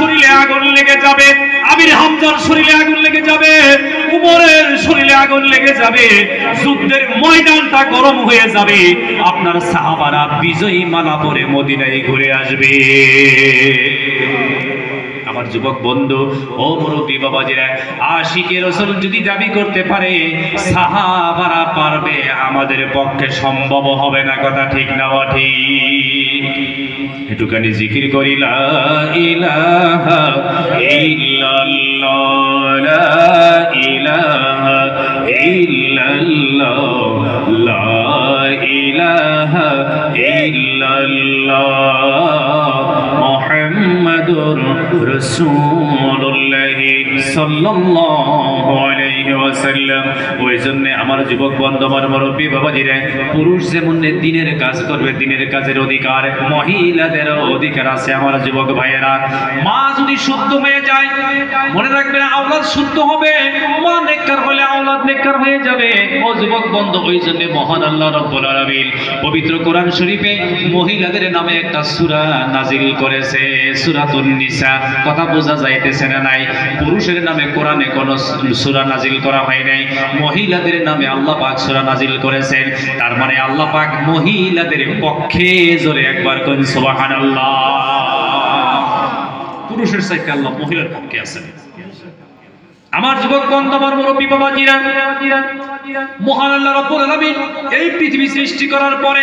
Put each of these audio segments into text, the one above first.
শরীরে আগুন লেগে যাবে, আমির হামজার শরীরে আগুন লেগে যাবে, উমরের শরীরে আগুন লেগে যাবে, যুদ্ধের ময়দানটা গরম হয়ে যাবে, আপনার সাহাবারা বিজয়ী মালা পরে মদিনায় ঘুরে আসবে। আমার যুবক বন্ধু ও মুরব্বী বাবাজিরা, আশিকে রাসূল যদি দাবি করতে পারে সাহাবারা পারবে, আমাদের পক্ষে সম্ভব হবে না। কথা ঠিক না ঠিক? একটুখানি জিকির করি লা ইলাহা ইল্লাল্লাহ, লা ইলাহা ইল্লাল্লাহ, লা ইলাহা ইল্লাল্লাহ মুহাম্মাদুর রাসূলুল্লাহ সাল্লাল্লাহু আলাইহি ওয়াসাল্লাম। ওই জন্য আমার যুবক বন্ধু, আমার মুরব্বী বাবাজিরা, পুরুষ যেমন দিনের কাজ করবে, দিনের কাজের অধিকার মহিলাদেরও অধিকার আছে। আমার যুবক ভাইয়েরা, মা যদি শুদ্ধ হয়ে যায়, মনে রাখবেন আওলাদ শুদ্ধ হবে, মা নেককার হলে আওলাদ নেককার হয়ে যাবে। ও যুবক বন্ধু, ওই জন্য মহান আল্লাহ রাব্বুল আলামিন পবিত্র কোরআন শরীফে মহিলাদের নামে একটা সূরা নাজিল করেছে, সূরাতুন নিসা। কথা বোঝা যাইতেছে না নাই? পুরুষের নামে কোরআনে কোনো সূরা নাজিল করা হয় নাই, মহিলাদের নামে আল্লাহ পাক সূরা নাজিল করেছেন। তার মানে আল্লাহ পাক মহিলাদের পক্ষে, জোরে একবার কোন সুবহানাল্লাহ। পুরুষের চাইতে আল্লাহ মহিলার পক্ষে আছেন। আমার যুবক বন্ধু, আমার মুরব্বী বাবাজিরা, মহান আল্লাহ রাব্বুল আলামিন এই পৃথিবী সৃষ্টি করার পরে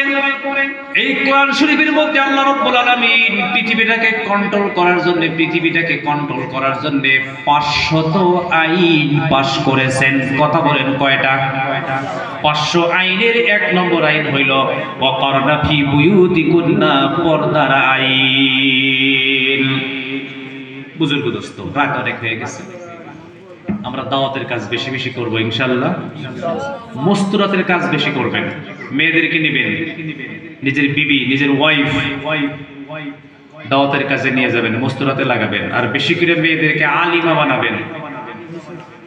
এই কোরআন শরীফের মধ্যে আল্লাহ রাব্বুল আলামিন পৃথিবীটাকে কন্ট্রোল করার জন্য, পৃথিবীটাকে কন্ট্রোল করার জন্য 500 আইন পাশ করেছেন। কথা বলেন কয়টা? 500 আইনের 1 নম্বর আইন হইল ওয়াকারনা ফি বুয়ুতিকুন্না, পর্দার আইন। বুজুর্গ দোস্ত, রাত অনেক হয়ে গেছে, আমরা দাওয়াতের কাজ বেশি বেশি করব ইনশাআল্লাহ। মস্তুরাতের কাজ বেশি করবেন, মেয়েদেরকে নেবেন, নিজের বিবি, নিজের ওয়াইফ দাওয়াতের কাজে নিয়ে যাবেন, মস্তুরাতে লাগাবেন, আর বেশি করে মেয়েদেরকে আলিমা বানাবেন।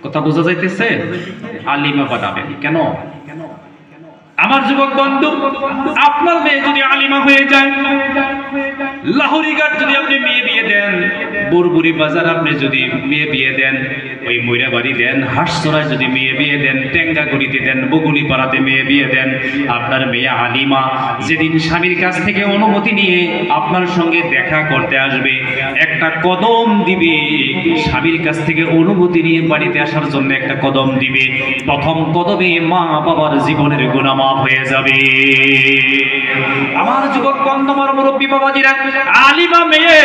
কথা বোঝা যাইতেছে? আলিমা বানাবেন। কেন? আমার যুবক বন্ধু, আপনার মেয়ে যদি আলিমা হয়ে যায়, লাহোরিঘাট যদি আপনি মেয়ে বিয়ে দেন, বুরবুরি বাজার আপনি যদি মেয়ে বিয়ে দেন, ওই ময়রাবাড়ি দেন, হাঁসচড়ায় যদি মেয়ে বিয়ে দেন, টেঙ্গাগুড়িতে দেন, বগুলি পাড়াতে মেয়ে বিয়ে দেন, আপনার মেয়ে আলিমা যেদিন স্বামীর কাছ থেকে অনুমতি নিয়ে আপনার সঙ্গে দেখা করতে আসবে, একটা কদম দিবে, স্বামীর কাছ থেকে অনুমতি নিয়ে বাড়িতে আসার জন্য একটা কদম দিবে, প্রথম কদমে মা বাবার জীবনের গুনাহ মাফ হয়ে যাবে। আমার যুবক বন্ধু, আমার মুরব্বী বাবাজিরা, আলিমা মেয়ে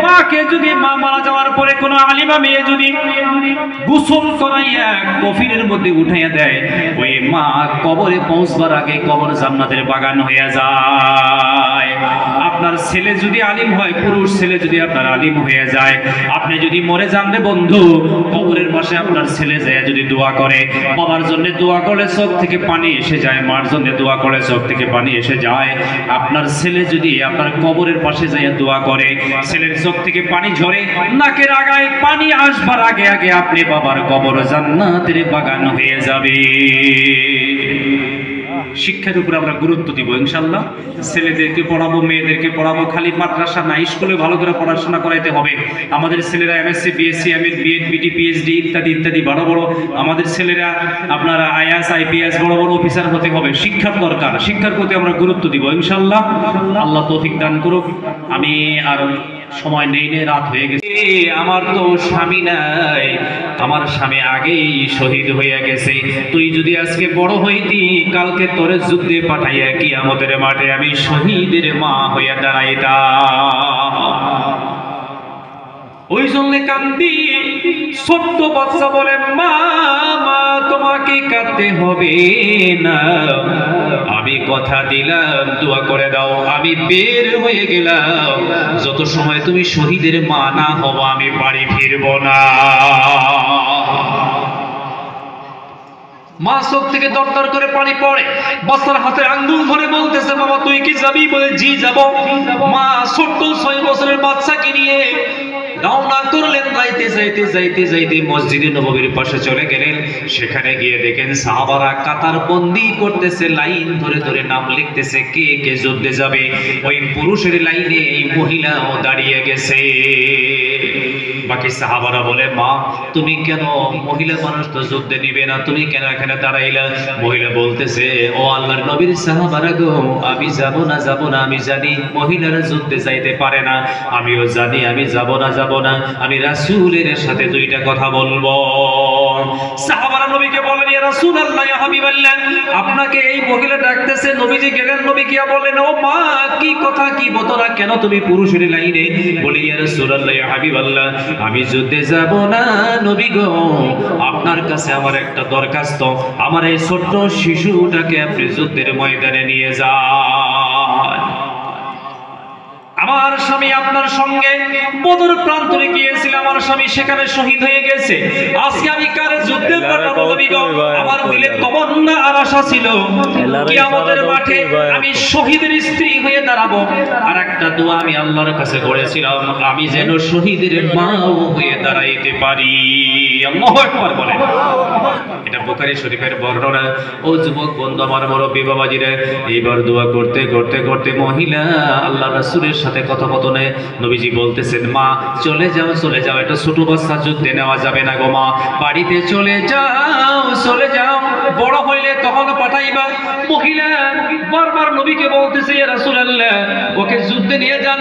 মাকে যদি, মা মারা যাওয়ার পরে কোন আলিমা মেয়ে যদি গোসল করাইয়া কফিনের মধ্যে উঠাইয়া দেয়, ওই মা কবরে পৌঁছবার আগে কবর জান্নাতের বাগান হয়ে যায়। আপনার ছেলে যদি আলিম হয়, পুরুষ ছেলে যদি আপনার আলিম হয়ে যায়, আপনি যদি মরে যান রে বন্ধু, কবরের পাশে আপনার ছেলে যায় যদি দোয়া করে, বাবার জন্য দোয়া করলে চোখ থেকে পানি এসে যায়, মার জন্য দোয়া করলে চোখ থেকে পানি এসে যায়। আপনার ছেলে যদি আপনার কবরের পাশে যায় দোয়া করে, ছেলের চোখ থেকে পানি ঝরে, নাকের আগায় পানি আসবার আগে আগে আপনি বাবার কবর জান্নাতের বাগান হয়ে যাবে। শিক্ষার উপর আমরা গুরুত্ব দিব ইনশাআল্লাহ। ছেলেদেরকে পড়াবো, মেয়েদেরকে পড়াবো, খালি মাদ্রাসা না, স্কুলে ভালো করে পড়াশোনা করাইতে হবে। আমাদের ছেলেরা এমএসসি, বিএসসি, এমএড, বিএড, বিটি, পিএইচডি ইত্যাদি ইত্যাদি বড় বড়, আমাদের ছেলেরা আপনারা আইএএস, আইপিএস বড় বড় অফিসার হতে হবে। শিক্ষার দরকার, শিক্ষার প্রতি আমরা গুরুত্ব দিব ইনশাআল্লাহ। আল্লাহ তৌফিক দান করুক। আমি আর সময় নেই, রাত হয়ে গেছে। আমার তো স্বামী নাই, আমার স্বামী আগেই শহীদ হয়ে গেছে। তুই যদি আজকে বড় হইতি, কালকে তোরে যুদ্ধে পাঠাইয়া কিয়ামতের মাঠে আমি শহীদের মা হইয়া দাঁড়াইতাম। ওই জন্য কান্দি। ছোট্ট বাচ্চা বলে, মা মা তোমাকে কাঁদতে হবে না, আমি কথা দিলাম, দোয়া করে দাও, আমি বের হয়ে গেলাম, যত সময় তুমি শহীদের মা না হবো আমি বাড়ি ফিরবো না। মা চোখ থেকে দরদর করে পানি পড়ে, বাচ্চার হাতে আঙ্গুল ধরে বলতেছে, বাবা তুই কি যাবি? বলে জি যাব। মা ছোট্ট 6 বছরের বাচ্চাকে নিয়ে রওনা করলেন। যাইতে যাইতে যাইতে যাইতে মসজিদে নববীর পাশে চলে গেলেন। সেখানে গিয়ে দেখেন সাহাবারা কাতার বন্দি করতেছে, লাইন ধরে ধরে নাম লিখতেছে, কে কে যুদ্ধে যাবে। ওই পুরুষের লাইনে এই মহিলাও দাঁড়িয়ে গেছে। বাকি সাহাবারা বলে মা তুমি কেন, মহিলা মানুষ তো যুদ্ধে নিবে না, তুমি কেন এখানে দাঁড়াইলা? মহিলা বলতেছে ও আল্লাহর নবীর সাহাবারা গো, আমি যাব না আমি জানি মহিলারা যুদ্ধে যাইতে পারে না, আমিও জানি আমি যাব না, আমি রাসূলের সাথে দুইটা কথা বলবো। সাহাবারা নবীকে বলেন ইয়া রাসূলুল্লাহ ইয়া হাবিবাল্লাহ, আপনাকে এই মহিলা ডাকতেছে। নবীজি গেলেন, নবী কি বললেন ও মা কি কথা, কি বতরা, কেন তুমি পুরুষের লাইনে? বলি ইয়া রাসূলুল্লাহ ইয়া হাবিবাল্লাহ, আমি যুদ্ধে যাব না নবী গো, আপনার কাছে আমার একটা দরখাস্ত, আমার এই ছোট্ট শিশুটাকে আপনি যুদ্ধের ময়দানে নিয়ে যান। আমার স্বামী আপনার সঙ্গে বদর প্রান্তরে গিয়েছিল, আমার স্বামী সেখানে শহীদ হয়ে গেছে, আজকে আমি কারে যুদ্ধে পাঠাবো নবী গো? আমার দিলে তমন্না আর আশা ছিল কিয়ামতের মাঠে আমি শহীদের স্ত্রী হয়ে দাঁড়াবো। আর একটা দোয়া আমি আল্লাহর কাছে করেছিলাম, আমি যেন শহীদের মাও হয়ে দাঁড়াইতে পারি। আল্লাহু আকবার বলেন। এটা বুখারী শরীফের বর্ণনা। ও যুবক বন্ধু আমার মুরব্বি বাবাজিরা, এইবার দোয়া করতে করতে করতে মহিলা আল্লাহ রাসূলের সাথে কথোপকথনে নবীজি বলতেছেন মা চলে যাও, এটা ছোট বাচ্চা যুদ্ধে নেওয়া যাবে না গো মা, বাড়িতে চলে যাও, বড় হইলে তখন পাঠাইবা। মহিলা বারবার নবীকে বলতেছে ইয়া রাসূলুল্লাহ ওকে যুদ্ধে নিয়ে যান।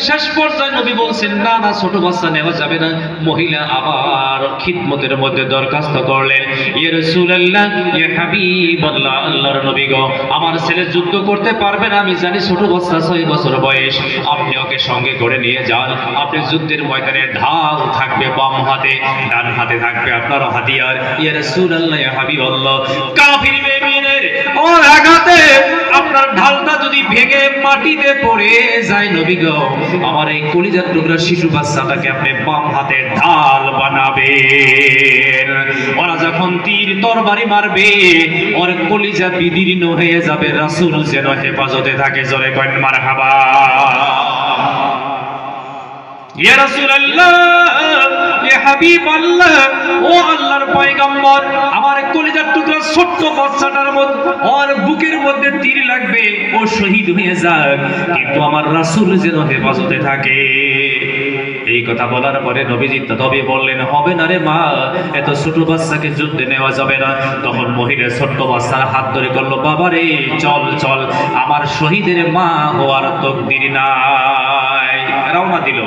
শেষ পর্যায়ে নবী বলছেন না ছোট বাচ্চা নেওয়া যাবে না। মহিলা আবার খিদমতের মধ্যে দরখাস্ত করলেন ইয়া রাসূলুল্লাহ ইয়া হাবিবাল্লাহ, আল্লাহর নবী গো আমার ছেলে যুদ্ধ করতে পারবে না, আমি জানি ছোট বাচ্চা 6 বছর বয়স, আপনি ওকে সঙ্গে করে নিয়ে যান। আপনি যুদ্ধের ময়দানে ঢাল থাকবে বাম হাতে, ডান হাতে থাকবে আপনার হাতিয়ার। ইয়া রাসূলুল্লাহ ইয়া হাবিবাল্লাহ, কাফির বেঈমানের ওর আঘাতে আপনার ঢালটা যদি ভেঙে মাটিতে পড়ে যায় নবী গো, আমার এই কলিজার টুকরা শিশু বাচ্চাটাকে আপনি বাম হাতে ঢাল বানাবেন। ওরা যখন তীর তরবারি মারবে ওর কলিজা বিদীর্ণ হয়ে যাবে, রাসূল যেন হেফাজতে থাকে। জোরে করেন মারহাবা। ইয়া রাসূলুল্লাহ ইয়া হাবিবাল্লাহ, ও আল্লাহর পয়গম্বর, আমার কলিজার টুকরা ছোট্ট বাচ্চাটার মধ্যে ওর বুকের মধ্যে তীর লাগবে, ও শহীদ হয়ে যাক, কিন্তু আমার রাসূল যেন হেফাজতে থাকে। এই কথা বলার পরে নবীজি তবে বললেন হবে না রে মা, এত ছোট বাচ্চাকে যুদ্ধে নেওয়া যাবে না। তখন মহিলা ছোট্ট বাচ্চার হাত ধরে করলো বাবা রে চল, আমার শহীদের মা হওয়ার তকদির নাই। রওনা দিল।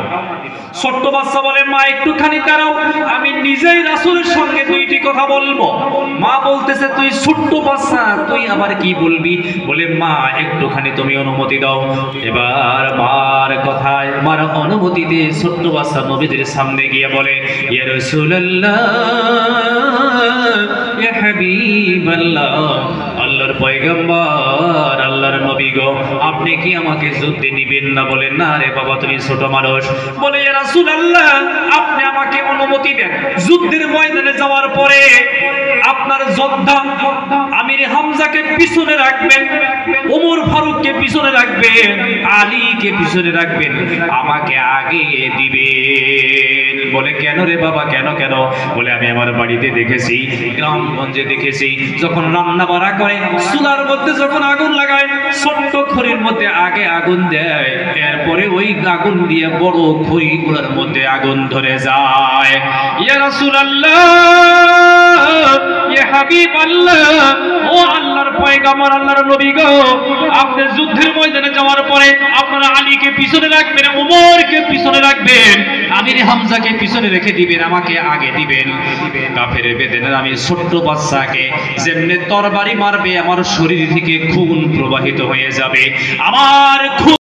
ছোট্ট বাচ্চা বলে মা একটুখানি দাঁড়াও, আমি নিজেই রাসূলের সঙ্গে দুইটি কথা বলবো। মা বলতেছে তুই ছোট্ট বাচ্চা, তুই আবার কি বলবি? বলে মা একটুখানি তুমি অনুমতি দাও। এবার মার কথায় মার অনুমতিতে ছোট্ট বাচ্চা নবীদের সামনে গিয়ে বলে ইয়া রাসূলুল্লাহ ইয়া হাবিবাল্লাহ, আল্লাহর পয়গম্বর, আল্লাহর নবী গো, আপনি কি আমাকে যুদ্ধে নিবেন না? বলে না রে বাবা তুমি ছোট মানুষ। বলে ইয়া রাসূলুল্লাহ আপনি আমাকে অনুমতি দেন, যুদ্ধের ময়দানে যাওয়ার পরে আপনার যোদ্ধা আমির হামজাকে পিছনে রাখবেন, ওমর ফারুককে পিছনে রাখবেন, আলীকে পিছনে রাখবেন, আমাকে আগে দিবেন। বলে কেন রে বাবা, কেন? বলে আমি আমার বাড়িতে দেখেছি, গ্রামগঞ্জে দেখেছি, যখন রান্না বাড়া করে চুলার মধ্যে যখন আগুন লাগায় ছোট্ট খড়ির মধ্যে আগে আগুন দেয়, এরপরে ওই আগুন দিয়ে বড় খড়িগুলোর মধ্যে আগুন ধরে যায়। ইয়া রাসূলুল্লাহ ইয়া হাবিবাল্লাহ, ও আল্লাহর পয়গম্বর, আল্লাহর নবী গো, আপনি যুদ্ধের ময়দানে যাওয়ার পরে আপনারা আলীকে পিছনে রাখবেন, ওমরকে পিছনে রাখবেন, আমির হামজাকে পিছনে রেখে দিবেন, আমাকে আগে দিবেন। কাফের বেদেনের আমি ছোট্ট বাচ্চাকে যেমনি তরবারি মারবে আমার শরীর থেকে খুন প্রবাহিত হয়ে যাবে, আমার